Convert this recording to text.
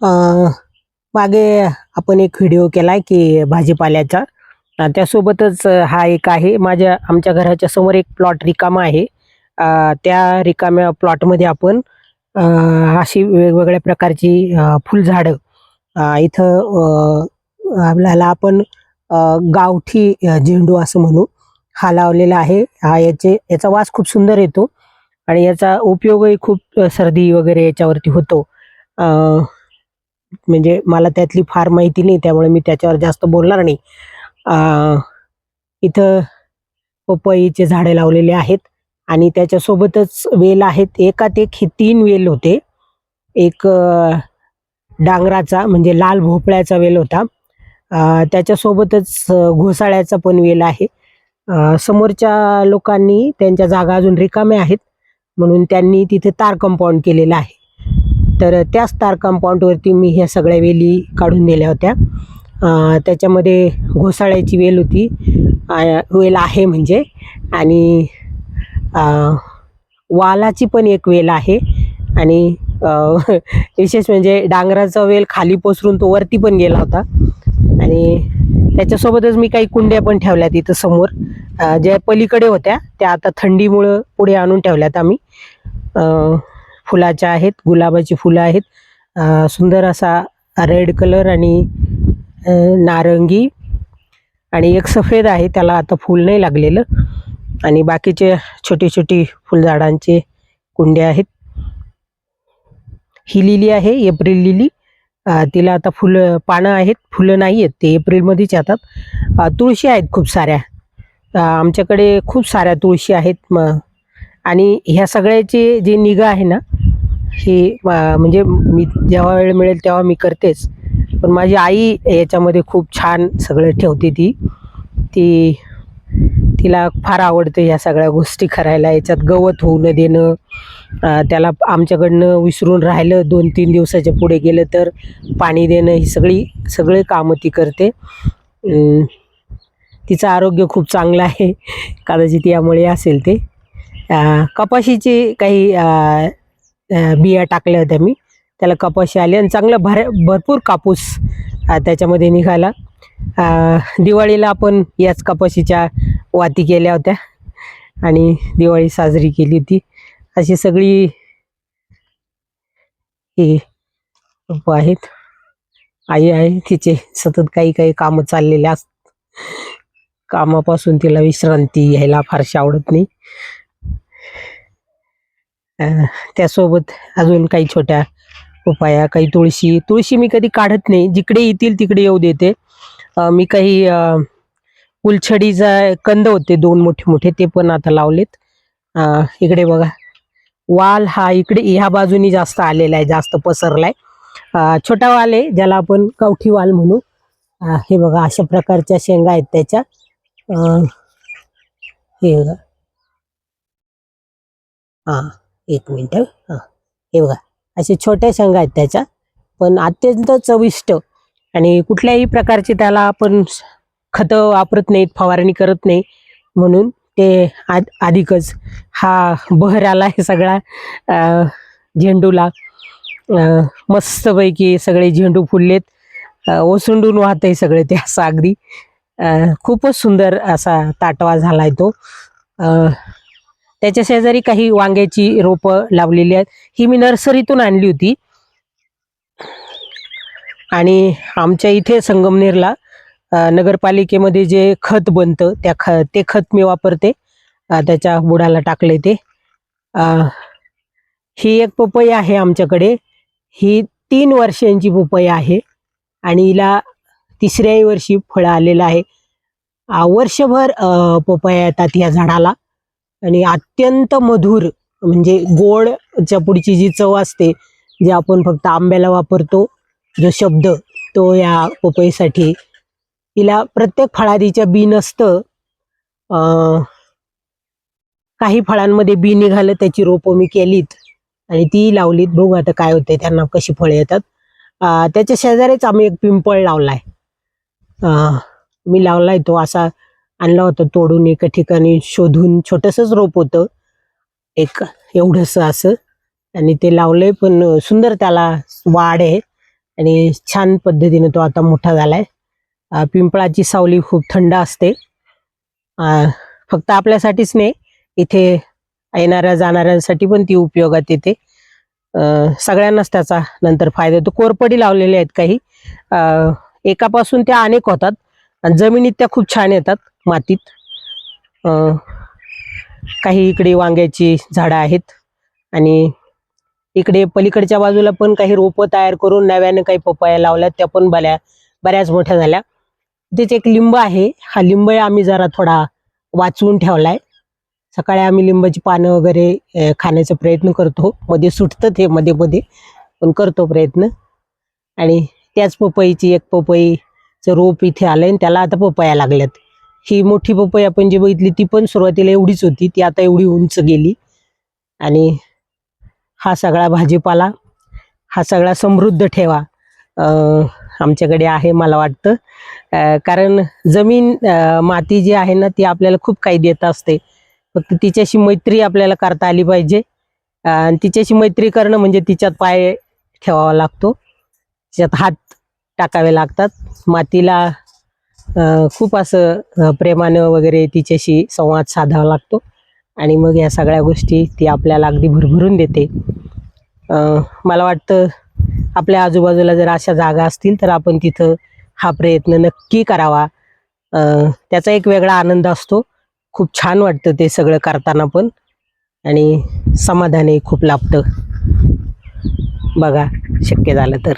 अ, मागे आपण एक व्हिडिओ केलाय की भाजीपाल्याचा. त्यासोबतच हा एक आहे. आमच्या घराच्या समोर एक प्लॉट रिकामा आहे. त्या रिकाम्या प्लॉटमध्ये आपण अ, अशी वेगवेगळ्या प्रकारची फुलझाडं इथं आपल्याला आपण अ, गावठी झेंडू असं म्हणू, हा लावलेला आहे. याचा वास खूप सुंदर येतो आणि याचा उपयोगही खूप सर्दी वगैरे याच्यावरती होतो. अ, म्हणजे मला त्यातली फार माहिती नाही, त्यामुळे मी त्याच्यावर जास्त बोलणार नाही. अ, इथं पपईचे झाडे लावलेले आहेत आणि त्याच्यासोबतच वेल आहेत. एकात एक हे 3 वेल होते. एक डांगराचा म्हणजे लाल भोपळ्याचा वेल होता. त्याच्यासोबतच घोसाळ्याचा पण वेल आहे. समोरच्या लोकांनी त्यांच्या जागा अजून रिकाम्या आहेत, म्हणून त्यांनी तिथे तार कंपाऊंड केलेलं आहे. तर त्याच तार कंपाऊंडवरती मी ह्या सगळ्या वेली काढून दिल्या होत्या. त्याच्यामध्ये घोसाळ्याची वेल होती, वेल आहे म्हणजे, आणि अ, वालाची पण एक वेल आहे आणि अ, विशेष म्हणजे डांगराचा वेल खाली पसरून तो वरती पण गेला होता. आणि त्याच्यासोबतच मी काही कुंड्या पण ठेवल्या तिथं समोर. ज्या पलीकडे होत्या त्या आता थंडीमुळं पुढे आणून ठेवल्यात आम्ही. अ, फुलाच्या आहेत, गुलाबाची फुलं आहेत. सुंदर असा रेड कलर आणि नारंगी आणि एक सफेद आहे, त्याला आता फूल नाही लागलेलं. आणि बाकीचे छोटी-छोटी फुलझाडांचे कुंड्या आहेत. ही लिली आहे, एप्रिल लिली. तिला आता पानं आहेत, फुलं नाही आहेत, ते एप्रिलमध्येच येतात. तुळशी आहेत खूप साऱ्या. आमच्याकडे खूप साऱ्या तुळशी आहेत. आणि ह्या सगळ्याची जी निगा आहे ना, ही म्हणजे मी जेव्हा वेळ मिळेल तेव्हा मी करतेच. पण माझी आई याच्यामध्ये खूप छान सगळं ठेवते ती. ती तिला फार आवडतं ह्या सगळ्या गोष्टी करायला. याच्यात गवत होऊ न देणं, त्याला आमच्याकडनं विसरून राहिलं 2-3 दिवसाच्या पुढे गेलं तर पाणी देणं, ही सगळी कामं ती करते. तिचं आरोग्य खूप चांगलं आहे. कदाचित यामुळे असेल ते. कपाशीची काही बिया टाकल्या होत्या मी. त्याला कपाशी आली आणि चांगलं भरपूर कापूस त्याच्यामध्ये निघाला. दिवाळीला आपण याच कपाशीच्या वाती केल्या होत्या आणि दिवाळी साजरी केली होती. अशी सगळी ही रोपं आहेत. आई आहे, तिचे सतत काही काही कामं चाललेले असतात. कामापासून तिला विश्रांती घ्यायला फारशी आवडत नाही. अ, त्यासोबत अजून काही छोट्या पपया, काही तुळशी मी कधी काढत नाही. जिकडे येतील तिकडे येऊ देते. मी काही उलछडीचा कंद होते 2 मोठे-मोठे, ते पण आता लावलेत. इकडे बघा, वाल हा इकडे ह्या बाजूनी जास्त आलेला आहे, जास्त पसरलाय. छोटा वाल आहे, ज्याला आपण गावठी वाल म्हणू. हे बघा, अशा प्रकारच्या शेंगा आहेत त्याच्या. अ, हे बघा. हां, 1 मिनिट. हे बघा, अशा छोट्या शेंगा आहेत त्याच्या, पण अत्यंत चविष्ट. आणि कुठल्याही प्रकारचे त्याला आपण खतं वापरत नाहीत, फवारणी करत नाही, म्हणून ते अधिकच हा बहर आला आहे सगळा झेंडूला. मस्तपैकी सगळे झेंडू फुललेत. ओसंडून वाहतंय सगळे ते असं अगदी. खूपच सुंदर असा ताटवा झालाय तो. अ, त्याच्या शेजारी काही वांग्याची रोपं लावलेली आहेत. ही मी नर्सरीतून आणली होती. आणि आमच्या इथे संगमनेरला नगरपालिकेमध्ये जे खत बनतं ते खत मी वापरते. त्याच्या बुडाला टाकले ते. अ, ही एक पपई आहे आमच्याकडे. ही 3 वर्षांची पपई आहे आणि हिला 3ऱ्याही वर्षी फळं आलेलं आहे. वर्षभर पपया येतात या झाडाला आणि अत्यंत मधुर, म्हणजे गोडच्या पुढची जी चव असते, जी आपण फक्त आंब्याला वापरतो, जो शब्द, तो या पपईसाठी. तिला प्रत्येक फळारीच्या बी नसतं. अ, काही फळांमध्ये बी निघालं, त्याची रोपं मी केलीत आणि ती लावलीत. बघू आता काय होतंय, त्यांना कशी फळं येतात. त्याच्या शेजारीच आम्ही एक पिंपळ लावलाय. अ, मी लावलाय तो असा, आणला होता तोडून एका ठिकाणी शोधून. छोटंसंच रोप होतं, एक एवढंसं असं, आणि ते लावलंय. पण सुंदर त्याला वाढ आहे. आणि छान पद्धतीने तो आता मोठा झालाय. पिंपळाची सावली खूप थंड असते. फक्त आपल्यासाठीच नाही, इथे येणाऱ्या जाणाऱ्यांसाठी पण ती उपयोगात येते. सगळ्यांनाच त्याचा नंतर फायदा होतो. कोरपडी लावलेले आहेत काही, एकापासून त्या अनेक होतात आणि जमिनीत त्या खूप छान येतात मातीत. काही इकडे वांग्याची झाडं आहेत आणि इकडे पलीकडच्या बाजूला पण काही रोपं तयार करून नव्याने काही पपया लावल्यात, त्या पण बऱ्याच मोठ्या झाल्या. तिथेच एक लिंब आहे, हा लिंब आम्ही जरा थोडा वाचवून ठेवलाय. सकाळी आम्ही लिंबाची पानं वगैरे खाण्याचा प्रयत्न करतो. मध्ये सुटतं ते मध्ये मध्ये, पण करतो प्रयत्न. आणि त्याच पपईची एक पपईचं रोप इथे आलंय आणि त्याला आता पपया लागल्यात. ही मोठी पपई आपण जी बघितली ती पण सुरुवातीला एवढीच होती, ती आता एवढी उंच गेली. आणि हा सगळा भाजीपाला, हा सगळा समृद्ध ठेवा आमच्याकडे आहे मला वाटतं. कारण जमीन, माती जी आहे ना, ती आपल्याला खूप काही देत असते. फक्त तिच्याशी मैत्री आपल्याला करता आली पाहिजे. आणि तिच्याशी मैत्री करणं म्हणजे तिच्यात पाय ठेवावा लागतो, तिच्यात हात टाकावे लागतात. मातीला खूप असं प्रेमानं वगैरे तिच्याशी संवाद साधावा लागतो आणि मग या सगळ्या गोष्टी ती आपल्याला अगदी भरभरून देते. मला वाटतं आपल्या आजूबाजूला जर अशा जागा असतील तर आपण तिथं हा प्रयत्न नक्की करावा. त्याचा एक वेगळा आनंद असतो. खूप छान वाटतं ते सगळं करताना पण, आणि समाधानही खूप लाभतं. बघा, शक्य झालं तर.